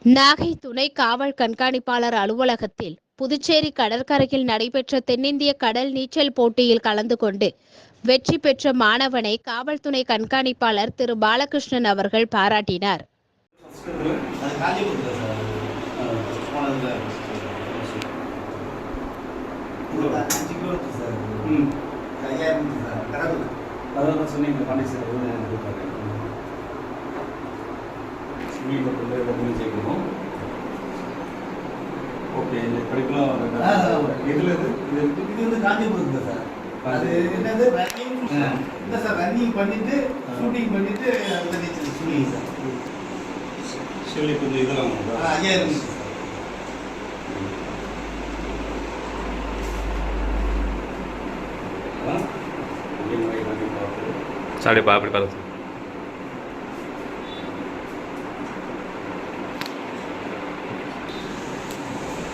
நாகை துணை காவல் கண்காணிப்பாளர் அலுவலகத்தில் புதுச்சேரி கடற்கரையில் நடைபெற்ற தென்னிந்திய கடல் நீச்சல் போட்டியில் கலந்து கொண்டு வெற்றி பெற்ற மாணவனை காவல் துணை கண்காணிப்பாளர் திரு பாலகிருஷ்ணன் அவர்கள் பாராட்டினார். ஓகே, படிக்கலாம். இதில் இது வந்து காஞ்சிபுரம் தான் சார். அது என்னது ரன்னிங் இல்லை சார், ரன்னிங் பண்ணிட்டு ஷூட்டிங் பண்ணிட்டு அந்த நீச்சல் ஸ்விம்மிங் சார். சொல்லி கொஞ்சம் இதெல்லாம் 5000 साढ़े पाँच